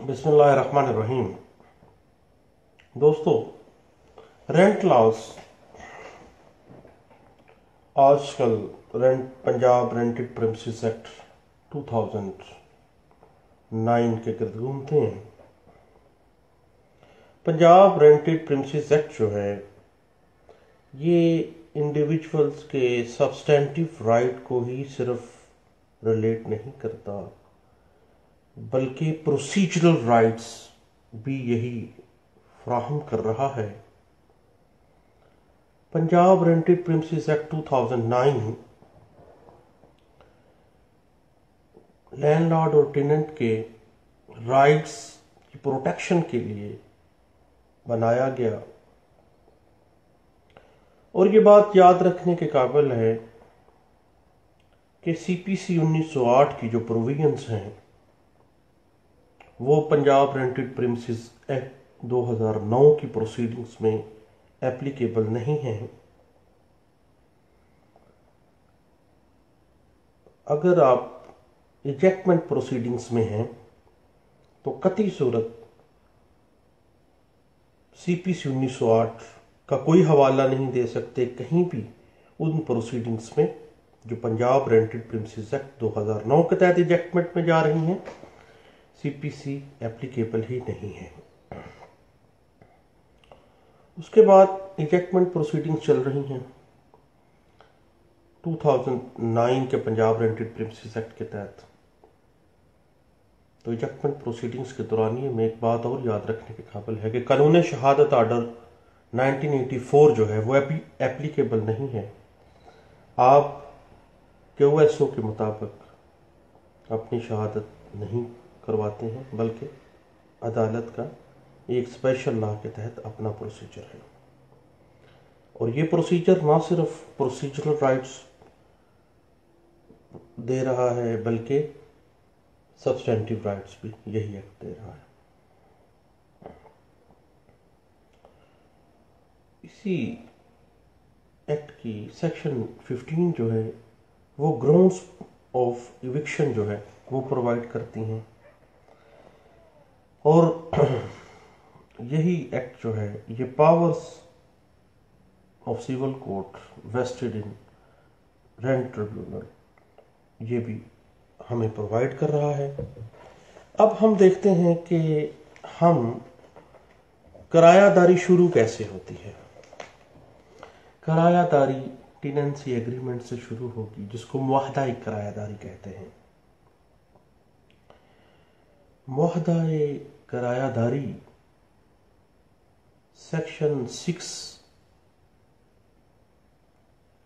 बिस्मिल्लाहिर्रहमानिर्रहीम। दोस्तों, rent loss आजकल पंजाब रेंटेड प्रीमिसेस एक्ट 2009 के गिर्द घूमते हैं। पंजाब रेंटेड प्रीमिसेस एक्ट जो है ये इंडिविजुअल्स के सब्सटेंटिव राइट को ही सिर्फ रिलेट नहीं करता, बल्कि प्रोसीजरल राइट्स भी यही फ्राहम कर रहा है। Punjab rented premises act 2009 landlord और टेनेंट के राइट्स की प्रोटेक्शन के लिए बनाया गया, और ये बात याद रखने के काबिल है कि सीपीसी 1908 की जो प्रोविजंस हैं वो पंजाब रेंटेड प्रीमिसेस एक्ट 2009 की प्रोसीडिंग्स में एप्लीकेबल नहीं है। अगर आप इजेक्टमेंट प्रोसीडिंग्स में हैं तो कतई सूरत सीपीसी 1908 का कोई हवाला नहीं दे सकते कहीं भी उन प्रोसीडिंग्स में जो पंजाब रेंटेड प्रीमिसेस एक्ट 2009 के तहत इजेक्टमेंट में जा रही हैं। सीपीसी एप्लीकेबल ही नहीं है। उसके बाद इजेक्टमेंट प्रोसीडिंग्स चल रही हैं 2009 के पंजाब रेंटेड प्रीमिसेस एक्ट के तहत। तो इजेक्टमेंट प्रोसीडिंग्स के दौरान में एक बात और याद रखने के काबिल है कि कानून शहादत आर्डर 1984 जो है वो एप्लीकेबल नहीं है। आप क्यूएसओ के मुताबिक अपनी शहादत नहीं करवाते हैं, बल्कि अदालत का एक स्पेशल लॉ के तहत अपना प्रोसीजर है। और ये प्रोसीजर ना सिर्फ प्रोसीजरल राइट्स दे रहा है, बल्कि सब्सटेंटिव राइट्स भी यही एक्ट दे रहा है। इसी एक्ट की सेक्शन 15 जो है वो ग्राउंड्स ऑफ इविक्शन जो है वो प्रोवाइड करती हैं, और यही एक्ट जो है ये powers of civil court vested in rent tribunal ये भी हमें प्रोवाइड कर रहा है। अब हम देखते हैं कि हम किरायादारी शुरू कैसे होती है। किरायादारी टेनेंसी एग्रीमेंट से शुरू होगी, जिसको मुआहदा किरायादारी कहते हैं। मुआहदा किरायादारी सेक्शन 6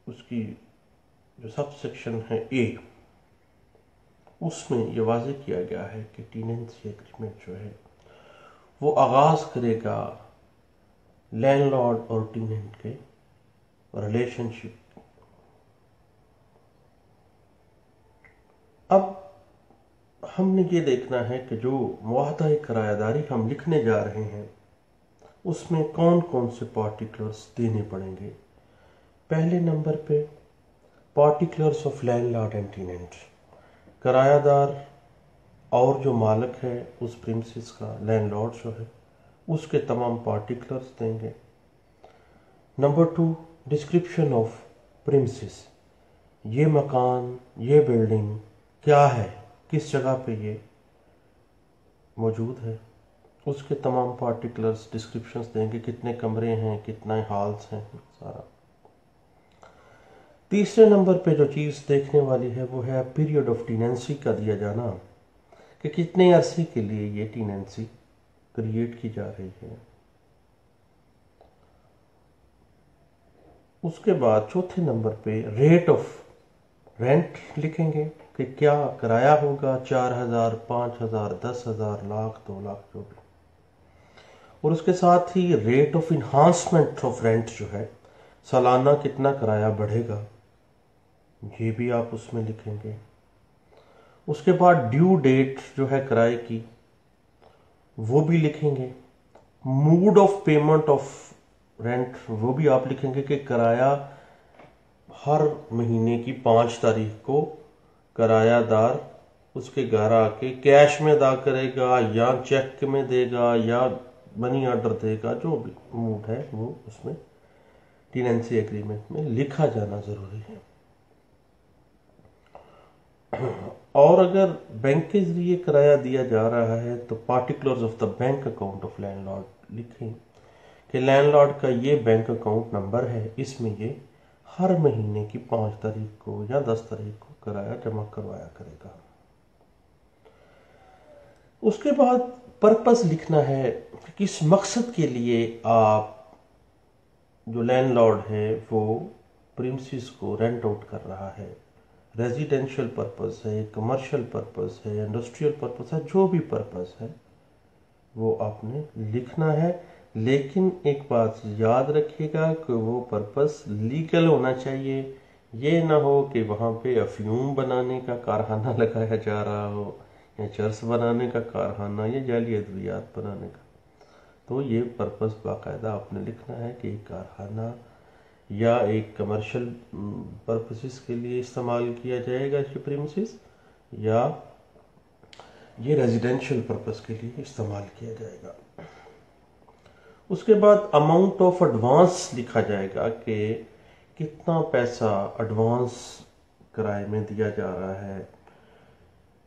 उसकी जो सब सेक्शन है ए, उसमें यह वाज़ेह किया गया है कि टेनेंसी एग्रीमेंट जो है वो आगाज करेगा लैंडलॉर्ड और टेनेंट के रिलेशनशिप। अब हमने ये देखना है कि जो मुआहदा किरायादारी हम लिखने जा रहे हैं उसमें कौन कौन से पार्टिकुलर्स देने पड़ेंगे। पहले नंबर पे particulars of landlord and tenant, किरायादार और जो मालिक है उस प्रीमिसेस का, लैंडलॉर्ड जो है उसके तमाम पार्टिकुलर्स देंगे। नंबर 2 डिस्क्रिप्शन ऑफ प्रीमिसेस, ये मकान ये बिल्डिंग क्या है, किस जगह पे ये मौजूद है, उसके तमाम पार्टिकुलर्स डिस्क्रिप्शंस देंगे, कितने कमरे हैं, कितने हॉल्स हैं, सारा। तीसरे नंबर पे जो चीज़ देखने वाली है वो है पीरियड ऑफ टेनेंसी का दिया जाना, कि कितने अरसे के लिए ये टेनेंसी क्रिएट की जा रही है। उसके बाद चौथे नंबर पे रेट ऑफ रेंट लिखेंगे कि क्या किराया होगा, 4,000, 5,000, 10,000, लाख, 2 लाख जो भी। और उसके साथ ही rate of enhancement of rent जो है, सालाना कितना किराया बढ़ेगा, ये भी आप उसमें लिखेंगे। उसके बाद ड्यू डेट जो है किराए की वो भी लिखेंगे। Mood off payment of rent वो भी आप लिखेंगे कि किराया हर महीने की 5 तारीख को किरायादार उसके घर आके कैश में अदा करेगा या चेक में देगा या मनी ऑर्डर देगा, जो भी मूड है वो उसमें टेनेंसी एग्रीमेंट में लिखा जाना जरूरी है। और अगर बैंक के जरिए किराया दिया जा रहा है तो particulars of the bank account of landlord लिखें कि लैंडलॉर्ड का ये बैंक अकाउंट नंबर है, इसमें ये हर महीने की 5 तारीख को या 10 तारीख को किराया जमा करवाया करेगा। उसके बाद पर्पस लिखना है कि किस मकसद के लिए आप जो लैंडलॉर्ड है वो प्रीमिसेस को रेंट आउट कर रहा है। रेजिडेंशियल पर्पस है, कमर्शियल पर्पस है, इंडस्ट्रियल पर्पस है, जो भी पर्पस है वो आपने लिखना है। लेकिन एक बात याद रखिएगा कि वो पर्पस लीगल होना चाहिए। ये ना हो कि वहाँ पे अफ्यूम बनाने का कारखाना लगाया जा रहा हो या चर्च बनाने का कारखाना या जाली अद्वियात बनाने का। तो ये पर्पस बाकायदा आपने लिखना है कि एक कारखाना या एक कमर्शियल पर्पसेस के लिए इस्तेमाल किया जाएगा इसके प्रीमिसेस, या ये रेजिडेंशियल पर्पस के लिए इस्तेमाल किया जाएगा। उसके बाद अमाउंट ऑफ एडवांस लिखा जाएगा कि कितना पैसा एडवांस किराए में दिया जा रहा है,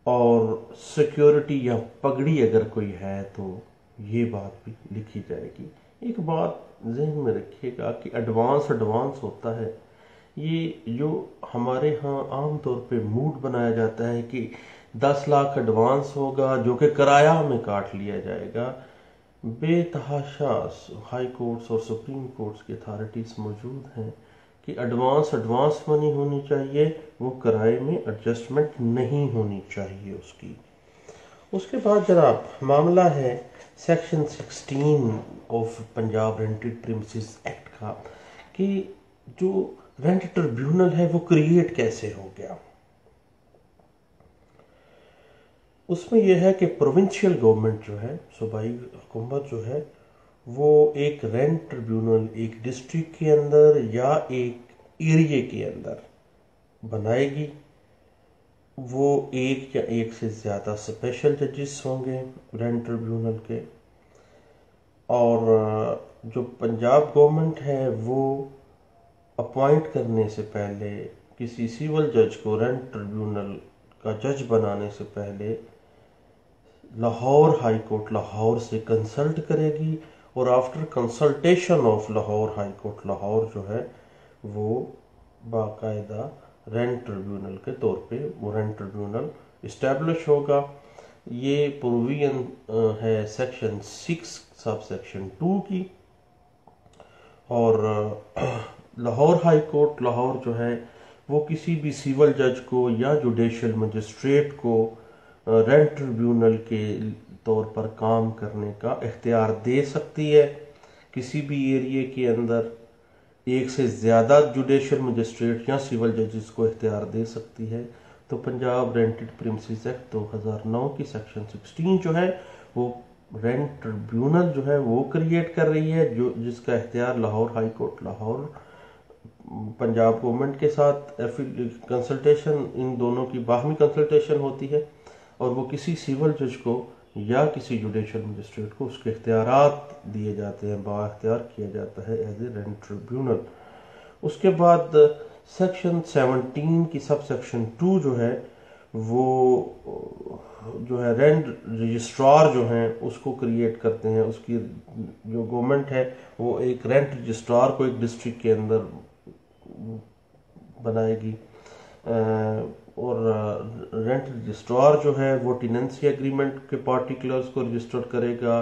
और सिक्योरिटी या पगड़ी अगर कोई है तो ये बात भी लिखी जाएगी। एक बात जहन में रखिएगा कि एडवांस होता है, ये जो हमारे यहाँ आम तौर पे मूड बनाया जाता है कि 10 लाख एडवांस होगा जो कि किराया में काट लिया जाएगा। बेतहाशा हाई कोर्ट्स और सुप्रीम कोर्ट्स की अथॉरिटीज मौजूद हैं कि एडवांस मनी होनी चाहिए, वो किराए में एडजस्टमेंट नहीं होनी चाहिए उसकी। उसके बाद जनाब मामला है section 16 of Punjab rented premises act का कि जो रेंट ट्रिब्यूनल है वो क्रिएट कैसे हो गया। उसमें यह है कि प्रोविंशियल गवर्नमेंट जो है, सूबाई हुकूमत जो है, वो एक रेंट ट्रिब्यूनल एक डिस्ट्रिक्ट के अंदर या एक एरिया के अंदर बनाएगी। वो एक या एक से ज़्यादा स्पेशल जजेस होंगे रेंट ट्रिब्यूनल के, और जो पंजाब गवर्नमेंट है वो अपॉइंट करने से पहले किसी सिविल जज को रेंट ट्रिब्यूनल का जज बनाने से पहले लाहौर हाई कोर्ट लाहौर से कंसल्ट करेगी, और after consultation of Lahore high court Lahore जो है वो बाकायदा रेंट ट्रिब्यूनल के तौर पे वो रेंट ट्रिब्यूनल इस्टेब्लिश होगा। ये प्रोविजन है सेक्शन 6 सब सेक्शन 2 की। और लाहौर हाई कोर्ट लाहौर जो है वो किसी भी सिविल जज को या जुडिशियल मजिस्ट्रेट को रेंट ट्रिब्यूनल के तौर पर काम करने का इख्तियार दे सकती है। किसी भी एरिया के अंदर एक से ज़्यादा जुडिशियल मजिस्ट्रेट या सिविल जजेस को इख्तियार दे सकती है। तो पंजाब रेंटेड प्रीमिसेस एक्ट 2009 की सेक्शन 16 जो है वो रेंट ट्रिब्यूनल जो है वो क्रिएट कर रही है, जो जिसका इख्तियार Lahore high court Lahore Punjab government के साथ कंसल्टेशन, इन दोनों की बाहमी कंसल्टेशन होती है, और वो किसी सिविल जज को या किसी जुडिशियल मजिस्ट्रेट को उसके इख्तियारात दिए जाते हैं, बाख्तियार किया जाता है एज ए रेंट ट्रिब्यूनल। उसके बाद सेक्शन 17 की सब सेक्शन 2 जो है वो जो है रेंट रजिस्ट्रार जो हैं उसको क्रिएट करते हैं। उसकी जो गवर्नमेंट है वो एक रेंट रजिस्ट्रार को एक डिस्ट्रिक्ट के अंदर बनाएगी, और रेंट रजिस्ट्रार जो है वो टेनेंसी एग्रीमेंट के पार्टिकुलर्स को रजिस्टर करेगा,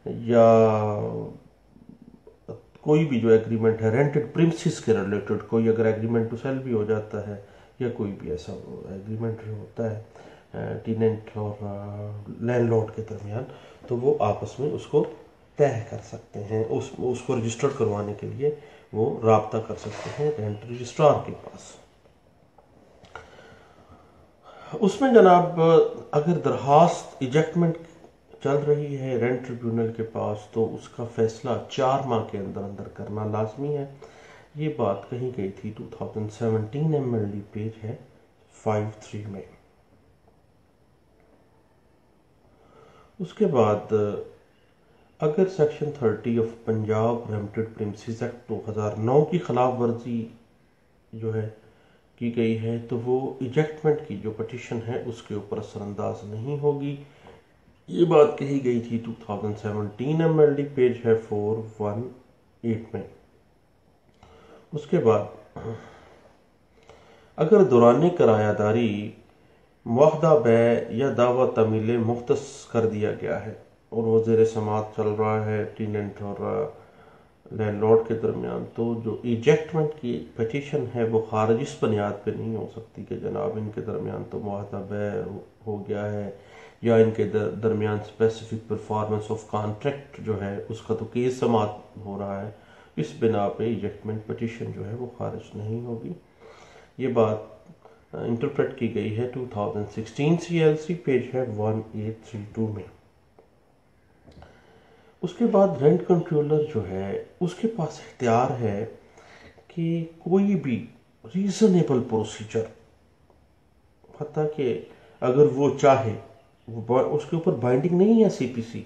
या कोई भी जो एग्रीमेंट है रेंटेड प्रीमिसेस के रिलेटेड, कोई अगर एग्रीमेंट टू सेल भी हो जाता है या कोई भी ऐसा एग्रीमेंट होता है टेनेंट और लैंडलॉर्ड के दरमियान, तो वो आपस में उसको तय कर सकते हैं। उसको रजिस्टर करवाने के लिए वो राब्ता कर सकते हैं रेंट रजिस्ट्रार के पास। उसमें जनाब अगर दरखास्त इजेक्टमेंट चल रही है रेंट ट्रिब्यूनल के पास तो उसका फैसला 4 माह के अंदर अंदर करना लाजमी है। ये बात कही गई थी 2017 MLD पेज है 53 में। उसके बाद अगर section 30 of Punjab remitted premises act 2009 की खिलाफ वर्जी जो है की गई है तो वो इजेक्टमेंट की जो पटिशन है उसके ऊपर असरअंदाज नहीं होगी। ये बात कही गई थी 2017 एमएलडी पेज है 418 में। उसके बाद अगर दौरान किरायादारी मुआहदा बै या दावा तमील मुख्तस कर दिया गया है और वो ज़ेर समात चल रहा है टीनेंट और लैंडलॉर्ड के दरमियान, तो जो इजेक्टमेंट की पटिशन है वो खारिज इस बुनियाद पे नहीं हो सकती कि जनाब इनके दरमियान तो मुआहदा बै हो गया है या इनके दरमियान स्पेसिफिक परफॉर्मेंस ऑफ कॉन्ट्रैक्ट जो है उसका तो केस समात हो रहा है, इस बिना पे इजेक्टमेंट पटिशन जो है वो खारिज नहीं होगी। ये बात इंटरप्रेट की गई है 2016 CLC पेज है 1832 में। उसके बाद रेंट कंट्रोलर जो है उसके पास इख्तियार है कि कोई भी रीजनेबल प्रोसीजर, हत्ता कि अगर वो चाहे, वो उसके ऊपर बाइंडिंग नहीं है सीपीसी,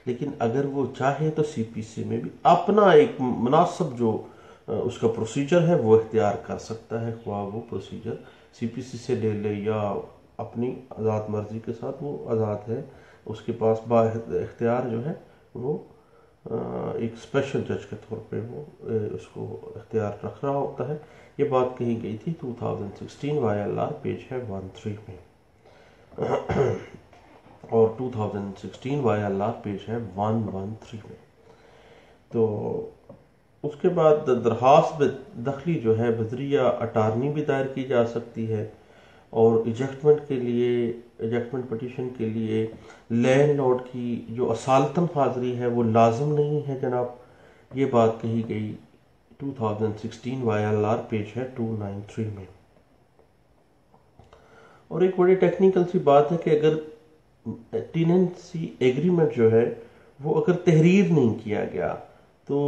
लेकिन अगर वो चाहे तो सीपीसी में भी अपना एक मुनासिब जो उसका प्रोसीजर है वो इख्तियार कर सकता है, ख्वाह वो प्रोसीजर सीपीसी से ले ले या अपनी आज़ाद मर्जी के साथ वो आज़ाद है, उसके पास इख्तियार जो है वो एक स्पेशल जज के तौर पे वो उसको इख्तियार रख रहा होता है। ये बात कही गई थी 2016 YLR पेज है 13 में और 2016 YLR पेज है 113 में। तो उसके बाद दरखास्त दखली जो है बजरिया अटारनी भी दायर की जा सकती है और इजेक्टमेंट के लिए, इजेक्टमेंट पटिशन के लिए लैंडलॉर्ड की जो असालतन हाजिरी है वो लाजिम नहीं है जनाब। ये बात कही गई 2016 YLR पेज है 293 में। और एक बड़ी टेक्निकल सी बात है कि अगर टेनेंसी एग्रीमेंट जो है वो अगर तहरीर नहीं किया गया तो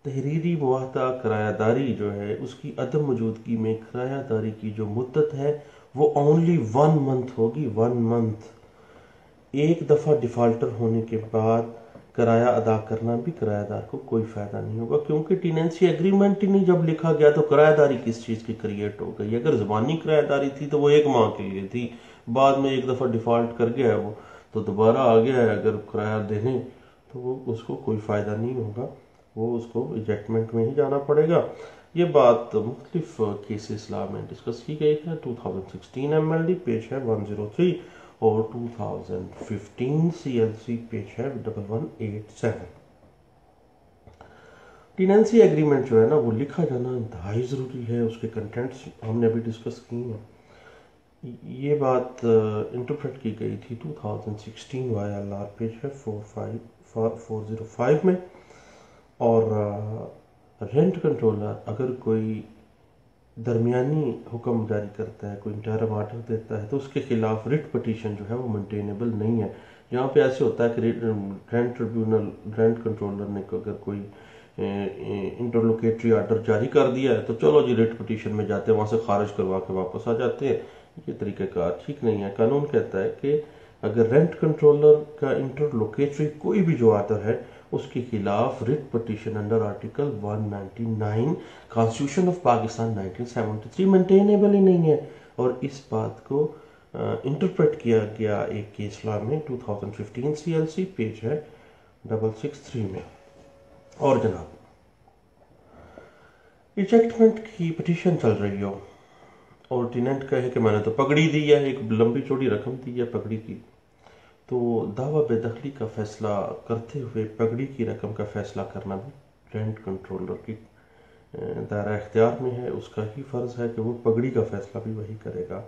तहरीरी मुआहदा किरायादारी जो है उसकी अदम मौजूदगी में किरायादारी की जो मुद्दत है वो ओनली 1 मंथ होगी। 1 मंथ। एक दफ़ा डिफाल्टर होने के बाद किराया अदा करना भी किरायादार को कोई फ़ायदा नहीं होगा, क्योंकि टेनेंसी एग्रीमेंट ही नहीं जब लिखा गया तो किरायादारी किस चीज़ की क्रिएट हो गई। अगर ज़बानी किरायादारी थी तो वो 1 माह के लिए थी, बाद में एक दफ़ा डिफ़ॉल्ट कर गया है वो तो दोबारा आ गया है अगर किराया देने तो वो उसको कोई फ़ायदा नहीं होगा, वो उसको इजेक्टमेंट में ही जाना पड़ेगा। ये बात मुख्तलिफ केसेस लॉ में डिस्कस की गई है। 2016 MLD पेज है 103 और 2015 CLC पेज है 1187। टेनेंसी एग्रीमेंट जो है ना वो लिखा जाना इंतहाई ज़रूरी है, उसके कंटेंट्स हमने अभी डिस्कस की हैं। ये बात इंटरप्रेट की गई थी 2016 YLR पेज है 405 में। और रेंट कंट्रोलर अगर कोई दरमियानी हुक्म जारी करता है, कोई इंटरम ऑर्डर देता है तो उसके खिलाफ रिट पटिशन जो है वो मेंटेनेबल नहीं है। यहाँ पे ऐसे होता है कि रेंट ट्रिब्यूनल, रेंट कंट्रोलर ने अगर कोई इंटरलोकेटरी ऑर्डर जारी कर दिया है तो चलो जी रिट पटिशन में जाते हैं, वहाँ से खारिज करवा के वापस आ जाते हैं। ये तरीक़ाकार ठीक नहीं है। कानून कहता है कि अगर रेंट कंट्रोलर का इंटरलोकेटरी कोई भी जो ऑर्डर है उसके खिलाफ writ petition under article 199 constitution of Pakistan 1973 maintainable ही नहीं है। और इस बात को इंटरप्रेट किया गया एक केस लॉ में 2015 CLC पेज है 663 में। और जनाब इजेक्टमेंट की पटिशन चल रही हो और टेनेंट कहे कि मैंने तो पगड़ी दी है, एक लंबी चौड़ी रकम दी है पगड़ी की, तो दावा बेदखली का फैसला करते हुए पगड़ी की रकम का फैसला करना भी रेंट कंट्रोलर की दायरा इख्तियार में है। उसका ही फ़र्ज़ है कि वो पगड़ी का फैसला भी वही करेगा।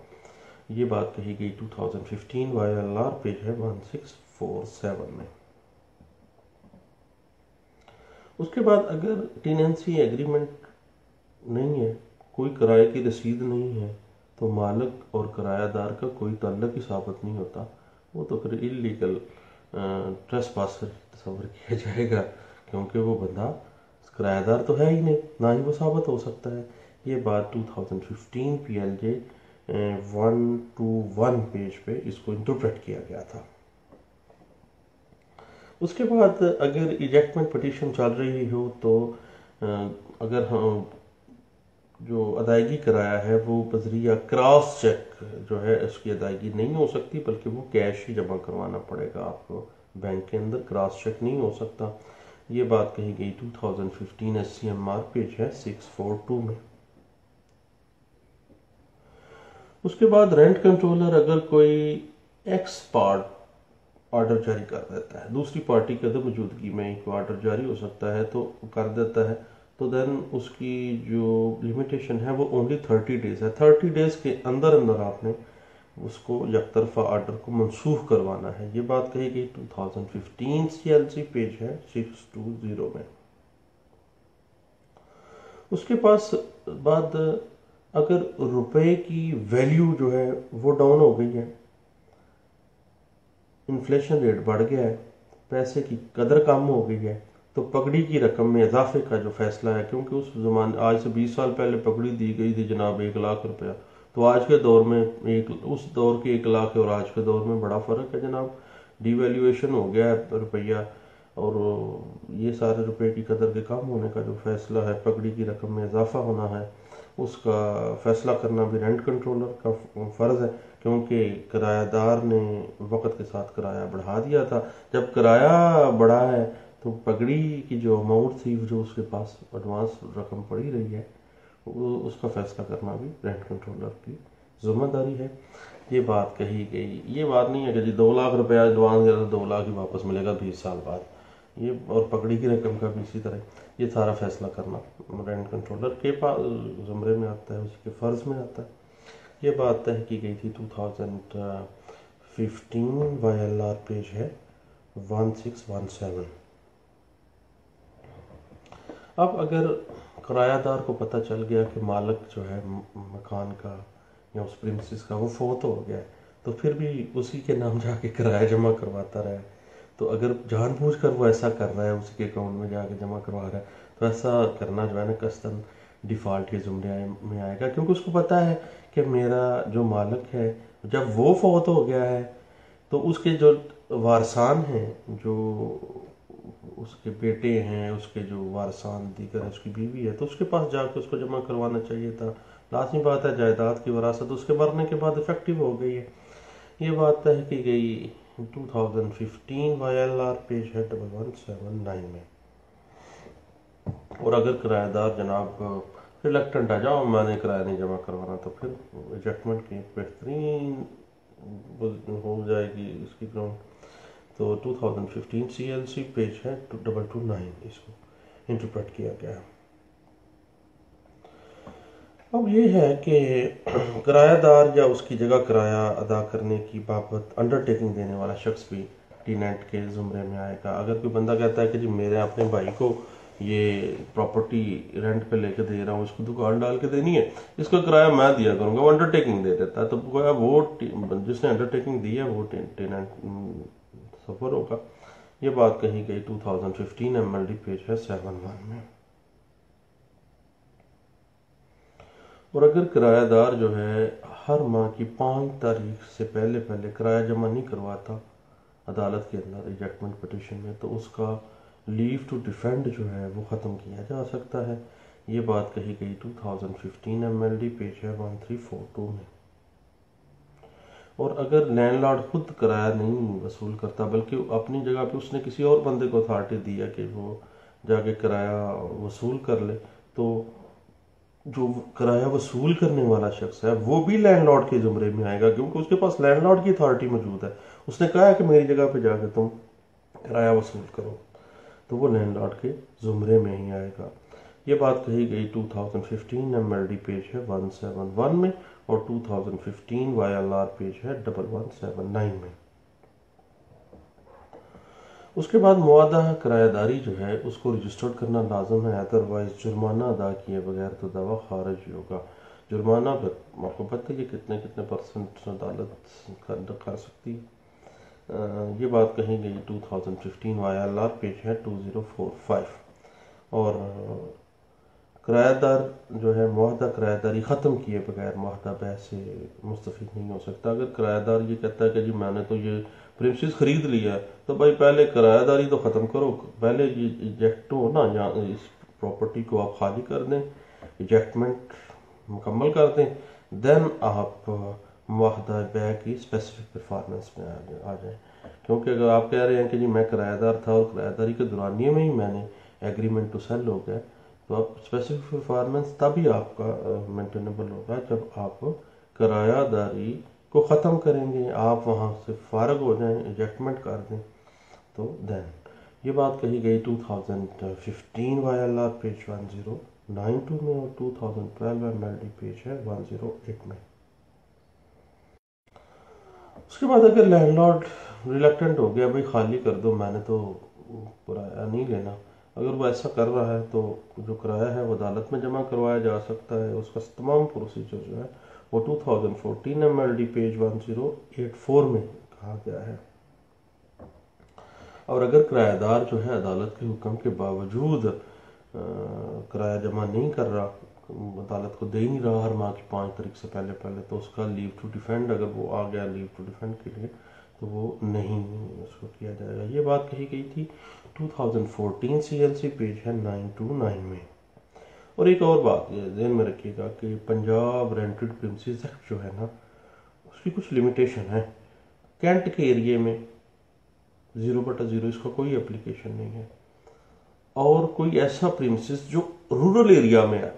ये बात कही गई 2015 YLR पेज है 1647 में। उसके बाद अगर टेनेंसी एग्रीमेंट नहीं है, कोई किराए की रसीद नहीं है, तो मालिक और किरायादार का कोई ताल्लुक ही साबित नहीं होता, वो तो फिर इलीगल ट्रेसपासर तस्वर किया जाएगा, क्योंकि वो बंदा किरायादार तो है ही नहीं, ना ही वो साबित हो सकता है। ये बात 2015 PLJ 121 पेज पे इसको इंटरप्रेट किया गया था। उसके बाद अगर इजेक्टमेंट पिटीशन चल रही हो तो अगर हम जो अदायगी कराया है वो बजरिया क्रॉस चेक जो है उसकी अदायगी नहीं हो सकती, बल्कि वो कैश ही जमा करवाना पड़ेगा आपको बैंक के अंदर, क्रॉस चेक नहीं हो सकता। ये बात कही गई 2015 SCMR पेज है 642 में। उसके बाद रेंट कंट्रोलर अगर कोई एक्स पार्ट ऑर्डर जारी कर देता है, दूसरी पार्टी की अगर मौजूदगी में एक ऑर्डर जारी हो सकता है तो कर देता है, तो देन उसकी जो लिमिटेशन है वो ओनली 30 डेज है। 30 डेज के अंदर अंदर आपने उसको यकतरफा ऑर्डर को मनसूख करवाना है। ये बात कही गई 2015 CLC पेज है 620 में। उसके पास बाद अगर रुपए की वैल्यू जो है वो डाउन हो गई है, इन्फ्लेशन रेट बढ़ गया है, पैसे की कदर कम हो गई है, तो पगड़ी की रकम में इजाफे का जो फैसला है, क्योंकि उस जमाने आज से 20 साल पहले पगड़ी दी गई थी जनाब 1 लाख रुपया, तो आज के दौर में उस दौर के 1 लाख और आज के दौर में बड़ा फर्क है जनाब। डिवैल्यूएशन हो गया है रुपया, और ये सारे रुपए की कदर के कम होने का जो फैसला है, पगड़ी की रकम में इजाफा होना है, उसका फैसला करना भी रेंट कंट्रोलर का फर्ज है, क्योंकि किराएदार ने वक्त के साथ किराया बढ़ा दिया था। जब किराया बढ़ा है तो पगड़ी की जो अमाउंट थी, जो उसके पास एडवांस रकम पड़ी रही है, उसका फैसला करना भी रेंट कंट्रोलर की जिम्मेदारी है। ये बात कही गई। ये बात नहीं है कि जी 2 लाख रुपया एडवांस दिया तो 2 लाख ही वापस मिलेगा 20 साल बाद, ये और पगड़ी की रकम का भी इसी तरह ये सारा फैसला करना रेंट कंट्रोलर के पास ज़ुमरे में आता है, उसके फ़र्ज में आता है। ये बात तय की गई थी 2015 YLR पेज है 1617। अब अगर किरायादार को पता चल गया कि मालिक जो है मकान का या उस प्रिमिसेस का वो फोत हो गया है, तो फिर भी उसी के नाम जाके किराया जमा करवाता रहा है, तो अगर जानबूझकर वो ऐसा कर रहा है, उसी के अकाउंट में जाके जमा करवा रहा है, तो ऐसा करना जो है ना कस्तन डिफ़ॉल्ट के ज़ुमरे में आएगा, क्योंकि उसको पता है कि मेरा जो मालिक है जब वो फौत हो गया है तो उसके जो वारसान हैं, जो उसके बेटे हैं, उसके जो वारसान दीगर है, उसकी बीवी है, तो उसके पास जाके उसको जमा करवाना चाहिए था। लाजमी बात है जायदाद की वरासत उसके मरने के बाद इफेक्टिव हो गई है। ये बात तय की गई 2015 YLR पेज है 1179 में। और अगर किराएदार जनाब रिलक्टेंट आ जाओ मैंने किराया नहीं जमा करवाना, तो फिर एडजस्टमेंट की बेहतरीन हो जाएगी इसकी ग्राउंड। तो 2015 CLC पेज है 2229, इसको इंटरप्रेट किया गया है। अब ये है कि किरायादार या उसकी जगह किराया अदा करने की बाबत अंडरटेकिंग देने वाला शख्स भी टीनेट के ज़ुमरे में आएगा। अगर कोई बंदा कहता है कि जी मेरे अपने भाई को ये प्रॉपर्टी रेंट पे लेके दे रहा हूँ, इसको दुकान डाल के देनी है, इसका किराया मैं दिया करूँगा, वो अंडरटेकिंग दे देता है, तो वो जिसने अंडरटेकिंग दी है वो टेनेंट सफर होगा। ये बात कही गई 2015 MLD पेज है 71 में। और अगर किरायादार जो है हर माह की 5 तारीख से पहले पहले किराया जमा नहीं करवाता अदालत के अंदर इजेक्टमेंट पिटीशन में, तो उसका लीव टू डिफेंड जो है वो ख़त्म किया जा सकता है। ये बात कही गई 2015 MLD पेज है 1342 में। और अगर लैंडलॉर्ड खुद किराया नहीं वसूल करता, बल्कि अपनी जगह पे उसने किसी और बंदे को अथॉरिटी दी है कि वो जाके किराया वसूल कर ले, तो जो किराया वसूल करने वाला शख्स है वो भी लैंडलॉर्ड के जुमरे में आएगा, क्योंकि उसके पास लैंडलॉर्ड की अथॉरिटी मौजूद है। उसने कहा है कि मेरी जगह पे जाके तुम किराया वसूल करो, तो वो लैंडलॉर्ड के जुमरे में ही आएगा। ये बात कही गई 2015 MLD पेज है 171 में, और 2015 YLR पेज है 1179 में। उसके बाद मुआदा किरायादारी जो है उसको रजिस्टर्ड करना लाजम है, अदरवाइज जुर्माना अदा किए बगैर तो दावा खारिज होगा। जुर्माना आपको पता है कि कितने कितने % अदालत कर सकती है। ये बात कही गई 2015 YLR पेज है 2045। और किराएदार जो है मुआहदा किराएदारी ख़त्म किए बगैर मुआहदा बैय से मुस्तफ़ीद नहीं हो सकता। अगर किराएदार ये कहता है कि जी मैंने तो ये प्रीमिसेस खरीद लिया है, तो भाई पहले किराएदारी तो ख़त्म करो, पहले ये इजेक्ट हो ना, या इस प्रॉपर्टी को आप खाली कर दें, इजेक्टमेंट मुकम्मल कर दें, देन आप मुआहदा बैय की स्पेसिफिक परफॉर्मेंस में आ जाए। क्योंकि अगर आप कह रहे हैं कि जी मैं किराएदार था और किराएदारी के दौरानिए में ही मैंने एग्रीमेंट टू सेल हो गया, तो आप स्पेसिफिक परफॉर्मेंस तभी आपका मेंटेनेबल होगा जब आप किरायादारी को ख़त्म करेंगे, आप वहाँ से फारग हो जाएं, इजेक्टमेंट कर दें, तो देन ये बात कही गई 2015 YLR पेज 1092 में और 2012 MLD पेज है 108 में। उसके बाद अगर लैंडलॉर्ड रिलक्टेंट हो गया, भाई खाली कर दो, मैंने तो किराया नहीं लेना, अगर वो ऐसा कर रहा है तो जो किराया है वो अदालत में जमा करवाया जा सकता है। उसका तमाम प्रोसीजर जो है वो 2014 MLD पेज 1084 में कहा गया है। और अगर किराएदार जो है अदालत के हुक्म के बावजूद किराया जमा नहीं कर रहा, अदालत को दे नहीं रहा हर माह की 5 तारीख से पहले, तो उसका लीव टू डिफेंड, अगर वो आ गया लीव टू डिफेंड के लिए, तो वो नहीं उसको किया जाएगा। ये बात कही गई थी 2014 CLC पेज है 929 में। और एक और बात ध्यान में रखिएगा कि पंजाब रेंटेड प्रीमिसेस एक्ट जो है ना, उसकी कुछ लिमिटेशन है। कैंट के एरिए में 0/0 इसका कोई एप्लीकेशन नहीं है, और कोई ऐसा प्रीमिसेस जो रूरल एरिया में है,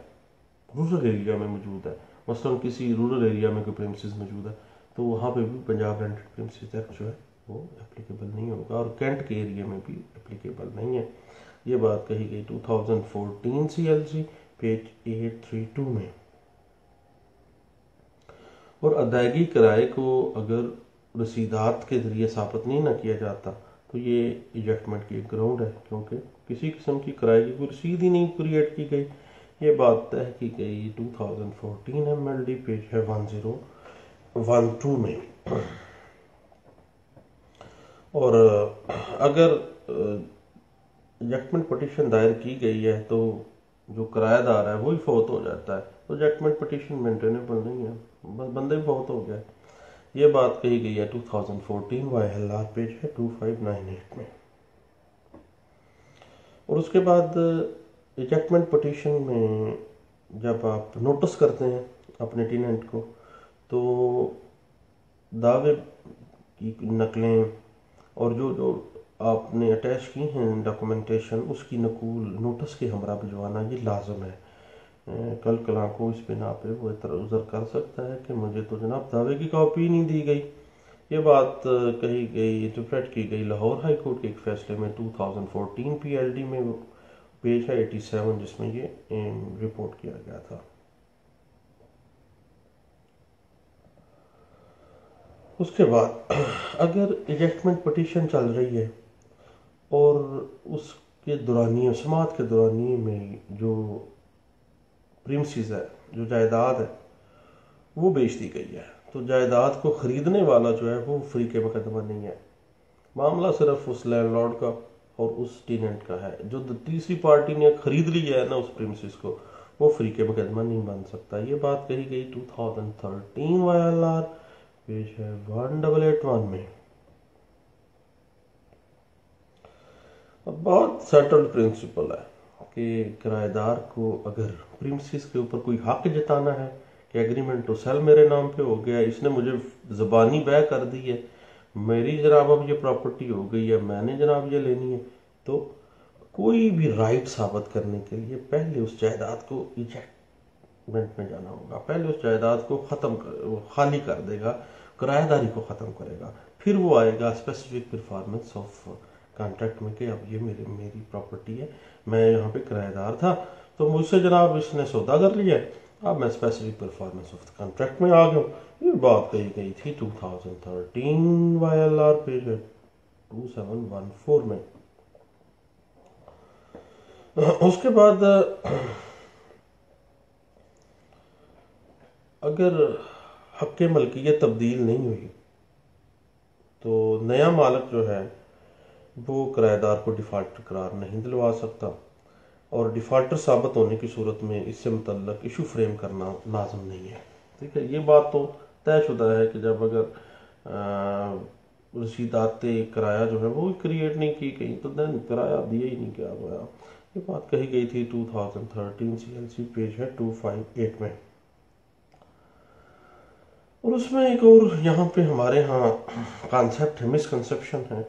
रूरल एरिया में मौजूद है, मसलन किसी रूरल एरिया में कोई प्रीमिसेस मौजूद है, तो वहाँ पे भी पंजाब रेंटेड प्रीमिसेस एक्ट जो है वो एप्लीकेबल नहीं होगा, और कैंट के एरिया में भी एप्लीकेबल नहीं है। ये बात कही गई 2014 CLC पेज 832 में। और अदायगी किराए को अगर रसीदात के जरिए साबित नहीं ना किया जाता, तो ये इजेक्टमेंट की एक ग्राउंड है, क्योंकि किसी किस्म की किराए की कोई रसीद ही नहीं क्रिएट की गई। ये बात तय की गई 2014 MLD पेज है 1012 में। और अगर इजेक्टमेंट पटिशन दायर की गई है तो जो किराएदार है वही फौत हो जाता है, तो इजेक्टमेंट पटिशन मेंटेनेबल नहीं है, बस बंदे ही फौत हो गया। ये बात कही गई है 2014 YLR पेज है 2598 में। और उसके बाद इजेक्टमेंट पटिशन में जब आप नोटिस करते हैं अपने टेनेंट को, तो दावे की नकलें और जो आपने अटैच की हैं डॉक्यूमेंटेशन, उसकी नकूल नोटिस के हमरा भिजवाना ये लाजम है। कल कला को इस बिना पे वो इतराज़ कर सकता है कि मुझे तो जनाब दावे की कॉपी नहीं दी गई। ये बात कही गई, इंटरप्रेट की गई लाहौर हाई कोर्ट के एक फैसले में 2014 PLD में पेज है 87, जिसमें ये रिपोर्ट किया गया था। उसके बाद अगर इजेक्टमेंट पटिशन चल रही है और उसके दौरानिए समाअत के दौरानिए में जो प्रीमिसेस है, जो जायदाद है, वो बेच दी गई है, तो जायदाद को खरीदने वाला जो है वो फ्री के मुकदमा नहीं है। मामला सिर्फ उस लैंडलॉर्ड का और उस टेनेंट का है। जो तीसरी पार्टी ने खरीद लिया है ना उस प्रीमिसेस को, वो फ्री के मुकदमा नहीं बन सकता। ये बात कही गई 2013 YLR पेज है 1881 में। अब बहुत सेटल्ड प्रिंसिपल है कि किराएदार को अगर प्रीमिसेस के ऊपर कोई हक जताना है कि एग्रीमेंट टू सेल मेरे नाम पे हो गया, इसने मुझे ज़बानी बैय कर दी है, मेरी जनाब अब ये प्रॉपर्टी हो गई है, मैंने जनाब ये लेनी है, तो कोई भी राइट साबित करने के लिए पहले उस जायदाद को इजेक्टमेंट में जाना होगा, पहले उस जायदाद को खाली कर देगा, किराएदारी को ख़त्म करेगा, फिर वो आएगा स्पेसिफिक परफॉर्मेंस ऑफ कॉन्ट्रैक्ट में कि अब ये मेरी प्रॉपर्टी है, मैं यहाँ पे किराएदार था, तो मुझसे जनाब इसने सौदा कर लिया है, अब मैं specific performance of the contract में आ गया हूँ। ये बात कही गई थी 2013 YLR पेज 2714 में। उसके बाद अगर हक़ मलकियत तब्दील नहीं हुई, तो नया मालिक जो है वो किराएदार को डिफॉल्टर करार नहीं दिलवा सकता। और डिफ़ॉल्टर साबित होने की सूरत में इससे मुतल्लक इशू फ्रेम करना लाजम नहीं है। ठीक है, ये बात तो तयशुदा है कि जब अगर रसीदात किराया जो है वो क्रिएट नहीं की गई तो देन किराया दिया ही नहीं क्या गया। ये बात कही गई थी 2013 CLC पेज है 258 में। और उसमें एक और यहाँ पे हमारे यहाँ कॉन्सेप्ट है, मिसकंसेप्शन है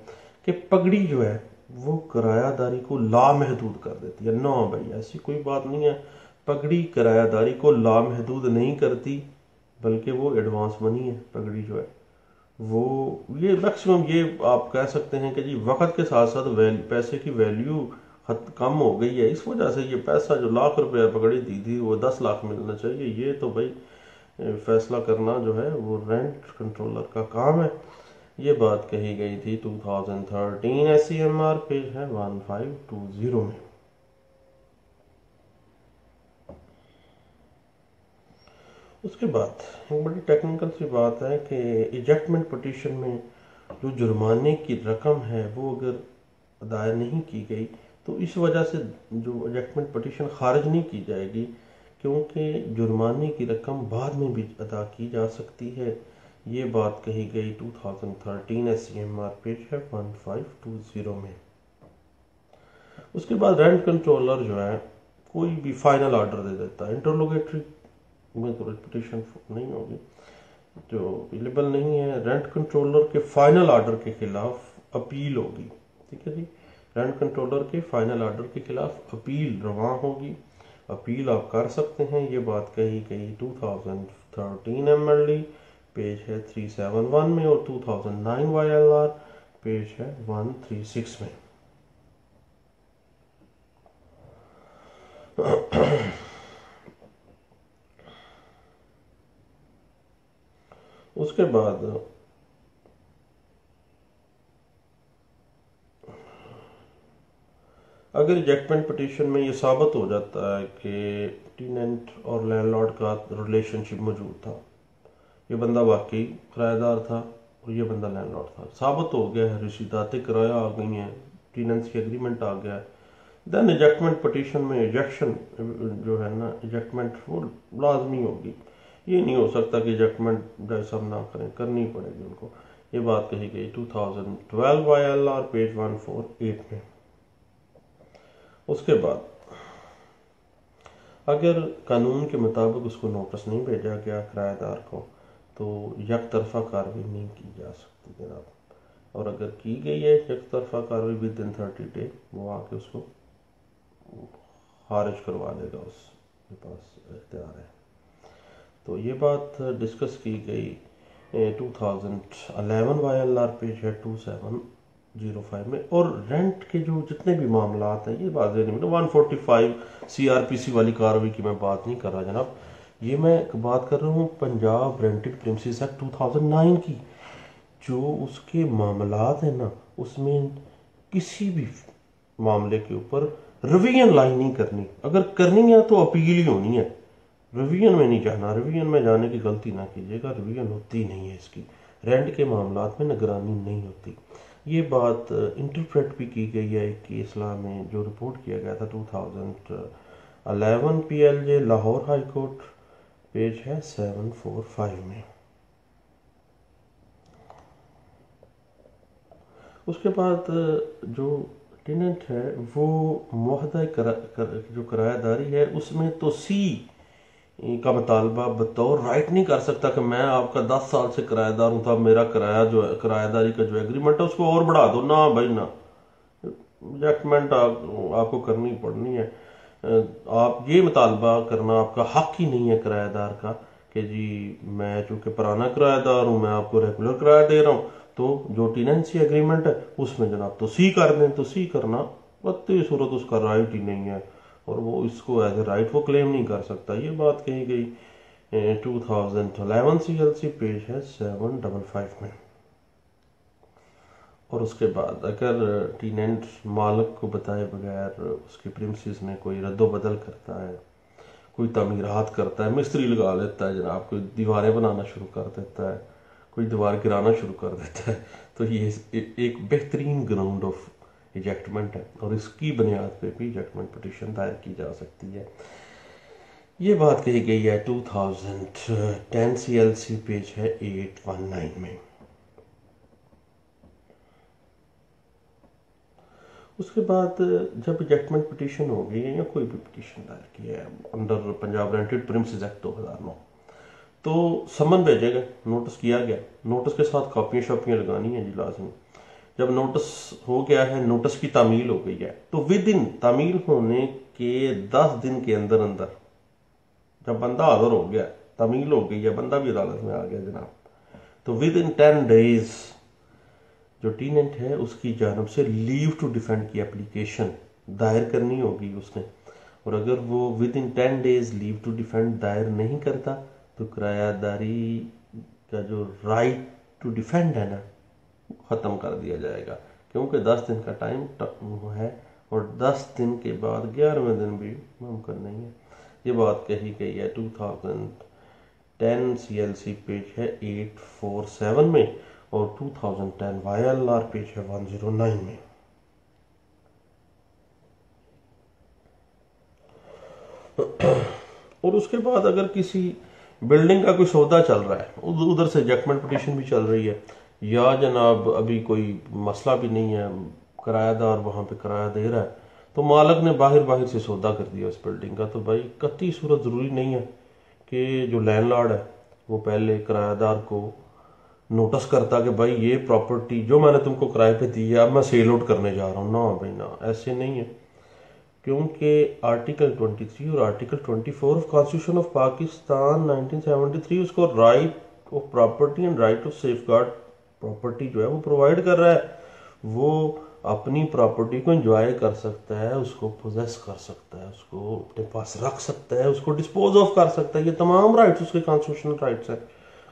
कि पगड़ी जो है वो किरायादारी को लामहदूद कर देती है। नो भाई, ऐसी कोई बात नहीं है। पगड़ी किरायादारी को लामहदूद नहीं करती, बल्कि वो एडवांस मनी है। पगड़ी जो है वो ये मैक्सिमम ये आप कह सकते हैं कि जी वक्त के साथ साथ पैसे की वैल्यू कम हो गई है, इस वजह से ये पैसा जो लाख रुपया पगड़ी दी थी वो 10 लाख मिलना चाहिए। ये तो भाई फैसला करना जो है वो रेंट कंट्रोलर का काम है। ये बात कही गई थी 2013 SCMR पेज है 1520 में। उसके बाद एक बड़ी टेक्निकल सी बात है कि इजेक्टमेंट पिटीशन में जो जुर्माने की रकम है वो अगर अदा नहीं की गई तो इस वजह से जो इजेक्टमेंट पिटीशन खारिज नहीं की जाएगी, क्योंकि जुर्माने की रकम बाद में भी अदा की जा सकती है। ये बात कही गई 2013 SCMR पेज है 1520 में। उसके बाद रेंट कंट्रोलर जो है कोई भी फाइनल ऑर्डर दे देता है। इंटरोगेटरी में तो पिटीशन नहीं होगी, जो अवेलेबल नहीं है। रेंट कंट्रोलर के फाइनल ऑर्डर के खिलाफ अपील होगी। ठीक है जी, रेंट कंट्रोलर के फाइनल ऑर्डर के खिलाफ अपील रवां होगी, अपील आप कर सकते हैं। ये बात कही गई 2013 MLD पेज है 371 में और 2009 YLR पेज है 136 में। उसके बाद अगर रिजेक्टमेंट पिटीशन में ये साबित हो जाता है कि टेनेंट और लैंडलॉर्ड का रिलेशनशिप मौजूद था, ये बंदा वाकई किराएदार था और ये बंदा लैंडलॉर्ड था, साबित हो गया है, रसीदात किराया आ गई हैं, टेनेंसी एग्रीमेंट आ गया है, देन इजेक्टमेंट पिटीशन में इजेक्शन जो है ना, इजेक्टमेंट वो लाजमी होगी। ये नहीं हो सकता कि इजेक्टमेंट जैसा ना करें, करनी पड़ेगी उनको। ये बात कही गई 2012 YLR पेज 148 में। उसके बाद अगर कानून के मुताबिक उसको नोटिस नहीं भेजा गया किराएदार को तो यक तरफा कार्रवाई नहीं की जा सकती जनाब, और अगर की गई है यक तरफा कार्रवाई विद इन 30 डे वो आके उसको खारिज करवा देगा, उसके पास इख्तियार है। तो ये बात डिस्कस की गई 2011 YLR पेज है 2705 में। और रेंट के जो जितने भी मामला हैं ये बात नहीं, मतलब 145 CRPC वाली कार्रवाई की मैं बात नहीं कर रहा जनाब, ये मैं बात कर रहा हूँ पंजाब रेंटेड प्रीमिसेस एक्ट 2009 की। जो उसके मामलात हैं ना, उसमें किसी भी मामले के ऊपर रिवीजन लाई नहीं करनी, अगर करनी है तो अपील ही होनी है, रिवीजन में नहीं जाना। रिवीजन में जाने की गलती ना कीजिएगा, रिवीजन होती नहीं है इसकी, रेंट के मामलात में निगरानी नहीं होती। ये बात इंटरप्रेट भी की गई है एक केस लॉ में जो रिपोर्ट किया गया था 2011 PLJ Lahore high court page है 745 में। उसके बाद जो टेनेंट है वो मुआहदा जो किरायादारी है उसमें तो सी का मुतालबा बतौर राइट नहीं कर सकता कि मैं आपका 10 साल से किराएदार हूं था, मेरा किराया जो है किराएदारी का जो एग्रीमेंट है उसको और बढ़ा दो ना भाई ना, एडजस्टमेंट आपको करनी पड़नी है। आप ये मुतालबा करना आपका हक ही नहीं है किराएदार का कि जी मैं चूंकि पुराना किराएदार हूं मैं आपको रेगुलर किराया दे रहा हूं, तो जो टेनेंसी एग्रीमेंट है उसमें जनाब तो सी कर दें, तो सी करना बत्ती सूरत उसका राइट ही नहीं है और वो इसको एज ए राइट वो क्लेम नहीं कर सकता। ये बात कही गई 2011 CLC पेज है 755 में। और उसके बाद अगर टेनेंट मालिक को बताए बगैर उसके प्रीमिसेस में कोई रद्दोबदल करता है, कोई तमीरात करता है, मिस्त्री लगा लेता है जनाब, कोई दीवारें बनाना शुरू कर देता है, कोई दीवार गिराना शुरू कर देता है, तो ये एक बेहतरीन ग्राउंड ऑफ इजेक्टमेंट है और इसकी बुनियाद पे भी इजेक्टमेंट पिटीशन दायर की जा सकती है। ये बात कही गई है 2010 CLC पेज है 819 में। उसके बाद जब इजेक्टमेंट पिटीशन हो गई है या कोई भी पिटीशन दायर की है under Punjab rented premises act 2009, तो समन भेजेगा, नोटिस किया गया, नोटिस के साथ कॉपियाँ शॉपियाँ लगानी है जी लाजमी। जब नोटिस हो गया है, नोटिस की तामील हो गई है, तो विद इन तामील होने के 10 दिन के अंदर अंदर जब बंदा हाजिर हो गया, तामील हो गई है, बंदा भी अदालत में आ गया जनाब, तो विद इन 10 डेज जो टीनेंट है उसकी जानब से लीव टू डिफेंड की एप्लीकेशन दायर करनी होगी उसने। और अगर वो within 10 days leave to defend दायर नहीं करता तो किरायादारी का जो राइट टू डिफेंड है ना, ख़त्म कर दिया जाएगा, क्योंकि 10 दिन का टाइम है और 10 दिन के बाद 11वें दिन भी मुमकिन नहीं है। ये बात कही गई है 2010 CLC पेज है 847 में और 2010 YLR पेज है 109 में। और उसके बाद अगर किसी बिल्डिंग का कोई सौदा चल रहा है, उधर से इजेक्टमेंट पिटीशन भी चल रही है, या जनाब अभी कोई मसला भी नहीं है, किरायादार वहां पे किराया दे रहा है, तो मालिक ने बाहर से सौदा कर दिया उस बिल्डिंग का, तो भाई कतई सूरत ज़रूरी नहीं है कि जो लैंडलॉर्ड है वो पहले किरायादार को नोटिस करता कि भाई ये प्रॉपर्टी जो मैंने तुमको किराए पे दी है अब मैं सेल आउट करने जा रहा हूँ। ना भाई ना, ऐसे नहीं है, क्योंकि आर्टिकल 23 और article 24 of constitution of Pakistan 1973 उसको right of property and right of safeguard property जो है वो प्रोवाइड कर रहा है। वो अपनी प्रॉपर्टी को एंजॉय कर सकता है, उसको पोजेस कर सकता है, उसको अपने पास रख सकता है, उसको डिस्पोज ऑफ कर सकता है, ये तमाम राइट्स उसके कॉन्स्टिट्यूशनल राइट्स हैं।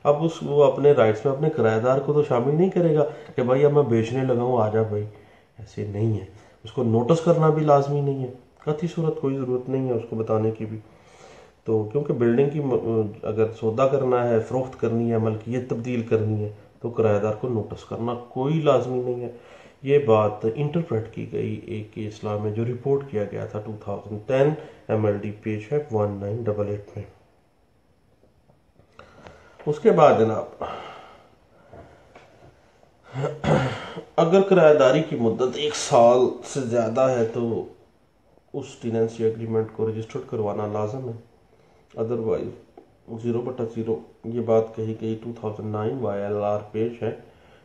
अब वो अपने राइट्स में अपने किराएदार को तो शामिल नहीं करेगा कि भाई अब मैं बेचने लगा हूँ आ जा भाई, ऐसे नहीं है। उसको नोटिस करना भी लाजमी नहीं है, कतई सूरत कोई ज़रूरत नहीं है उसको बताने की भी। तो क्योंकि बिल्डिंग की अगर सौदा करना है, फरोख्त करनी है, मलकियत तब्दील करनी है, तो किराएदार को नोटिस करना कोई लाजमी नहीं है। ये बात इंटरप्रेट की गई एक केस लॉ में जो रिपोर्ट किया गया था 2010 MLD पेज है 1988 में। उसके बाद जनाब अगर किराएदारी की मुद्दत 1 साल से ज़्यादा है तो उस टेनेंसी एग्रीमेंट को रजिस्टर्ड करवाना लाजम है, अदरवाइज 0/0। ये बात कही गई 2009 YLR पेज है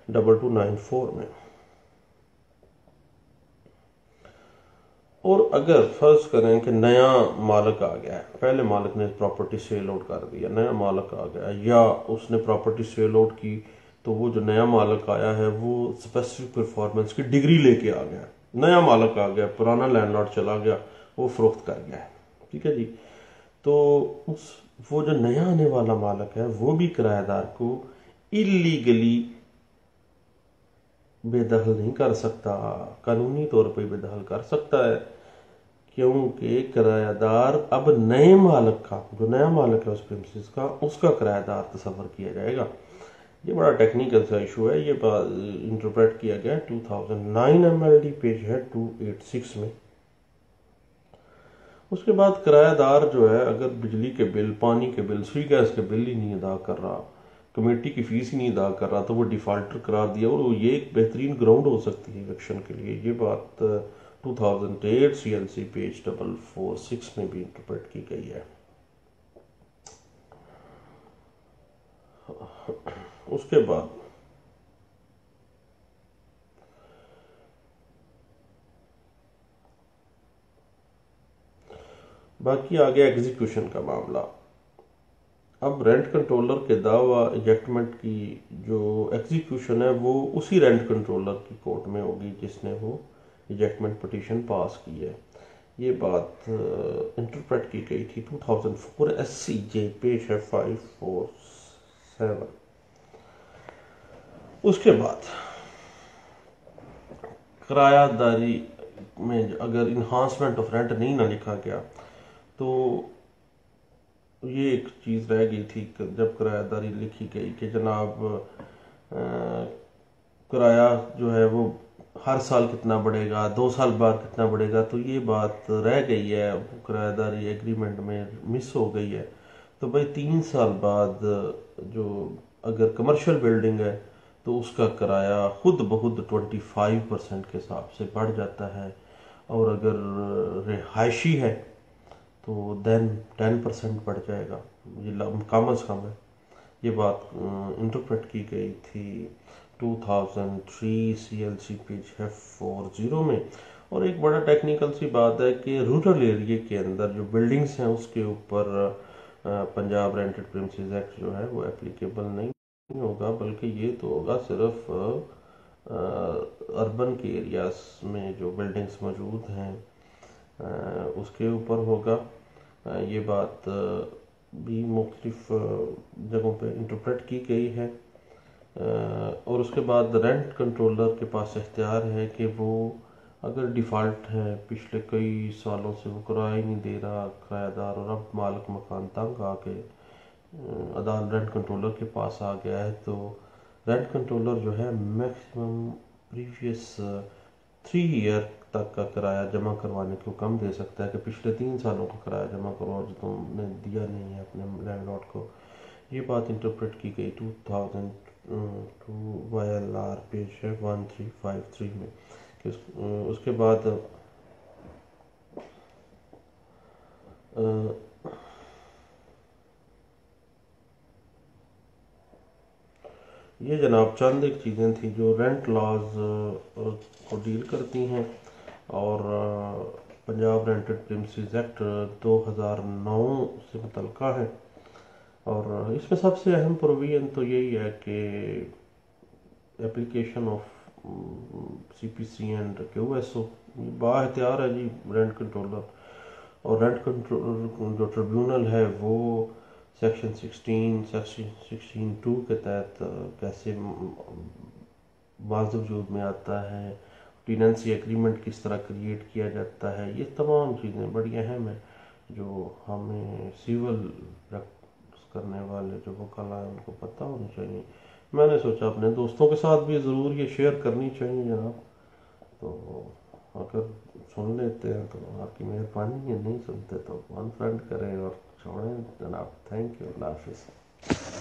2294 में। और अगर फर्ज करें कि नया मालिक आ गया है, पहले मालिक ने प्रॉपर्टी सेल आउट कर दिया, नया मालिक आ गया या उसने प्रॉपर्टी सेल आउट की, तो वो जो नया मालिक आया है वो स्पेसिफिक परफॉर्मेंस की डिग्री लेके आ गया, नया मालिक आ गया, पुराना लैंडलॉर्ड चला गया, वो फरोख्त कर गया है, ठीक है जी। तो वो जो नया आने वाला मालिक है वो भी किराएदार को इलीगली बेदखल नहीं कर सकता, कानूनी तौर पर बेदखल कर सकता है, क्योंकि किराएदार अब नए मालिक का, जो नया मालिक है उस प्रीमिसेस का, उसका किराएदार तस्वर किया जाएगा। ये बड़ा टेक्निकल सा इशू है, ये इंटरप्रेट किया गया 2009 MLD पेज है 286 में। उसके बाद किराएदार जो है अगर बिजली के बिल, पानी के बिल, सुई गैस के बिल ही नहीं अदा कर रहा, कमेटी की फीस ही नहीं अदा कर रहा, तो वो डिफॉल्टर करार दिया और ये एक बेहतरीन ग्राउंड हो सकती है इलेक्शन के लिए। ये बात 2008 CLC पेज 446 में भी इंटरप्रेट की गई है। उसके बाद बाकी आ गया एग्जीक्यूशन का मामला। अब रेंट कंट्रोलर के दावा इजेक्टमेंट की जो एग्जीक्यूशन है वो उसी रेंट कंट्रोलर की कोर्ट में होगी जिसने वो इजेक्टमेंट पिटीशन पास की है। ये बात इंटरप्रेट की गई थी 2004 SCJ पेज है 547। उसके बाद किरायादारी में अगर इन्हांसमेंट ऑफ रेंट नहीं ना लिखा गया तो ये एक चीज़ रह गई थी जब किरायादारी लिखी गई कि जनाब किराया जो है वो हर साल कितना बढ़ेगा, 2 साल बाद कितना बढ़ेगा, तो ये बात रह गई है, किराएदारी एग्रीमेंट में मिस हो गई है। तो भाई 3 साल बाद जो अगर कमर्शियल बिल्डिंग है तो उसका किराया खुद ब खुद 25% के हिसाब से बढ़ जाता है, और अगर रिहायशी है तो देन 10% बढ़ जाएगा। ये कम अज़ कम है। ये बात इंटरप्रेट की गई थी 2003 CLC पेज है 40 में। और एक बड़ा टेक्निकल सी बात है कि रूरल एरिया के अंदर जो बिल्डिंग्स हैं उसके ऊपर पंजाब रेंटेड प्रीमिसेस एक्ट जो है वो एप्लीकेबल नहीं होगा, बल्कि ये तो होगा सिर्फ अर्बन के एरियाज में जो बिल्डिंग्स मौजूद हैं उसके ऊपर होगा। ये बात भी मुख्तलिफ जगहों पे इंटरप्रेट की गई है। और उसके बाद रेंट कंट्रोलर के पास इख्तियार है कि वो अगर डिफ़ॉल्ट है, पिछले कई सालों से वो किराया ही नहीं दे रहा किराएदार, और अब मालिक मकान तंग आके अदालत रेंट कंट्रोलर के पास आ गया है, तो रेंट कंट्रोलर जो है मैक्सिमम प्रीवियस 3 ईयर तक का किराया जमा करवाने को कम दे सकता है कि पिछले 3 सालों का किराया जमा करो जो तुमने दिया नहीं है अपने लैंडलॉर्ड को। ये बात इंटरप्रेट की गई 2002 YLR पेज है 1353 में कि उसके बाद ये जनाब चंद एक चीज़ें थी जो रेंट लॉज को डील करती हैं। और पंजाब रेंटेड प्रीमिसेस एक्ट 2009 से मुतल्लिका है। और इसमें सबसे अहम प्रोविजन तो यही है कि application of CPC and QSO बाख्तियार है जी रेंट कंट्रोलर। और रेंट कंट्रोलर जो ट्रिब्यूनल है वो सेक्शन 16(2) के तहत कैसे वजूद में आता है, टेनेंसी एग्रीमेंट किस तरह क्रिएट किया जाता है, ये तमाम चीज़ें बड़ी अहम है जो हमें सिविल प्रैक्टिस करने वाले जो वकील हैं उनको पता होनी चाहिए। मैंने सोचा अपने दोस्तों के साथ भी ज़रूर ये शेयर करनी चाहिए जनाब, तो अगर सुन लेते हैं तो आपकी मेहरबानी है, नहीं सुनते तो अनफ्रेंड करें और छोड़ें जनाब। थैंक यू, अल्लाह हाफिज़।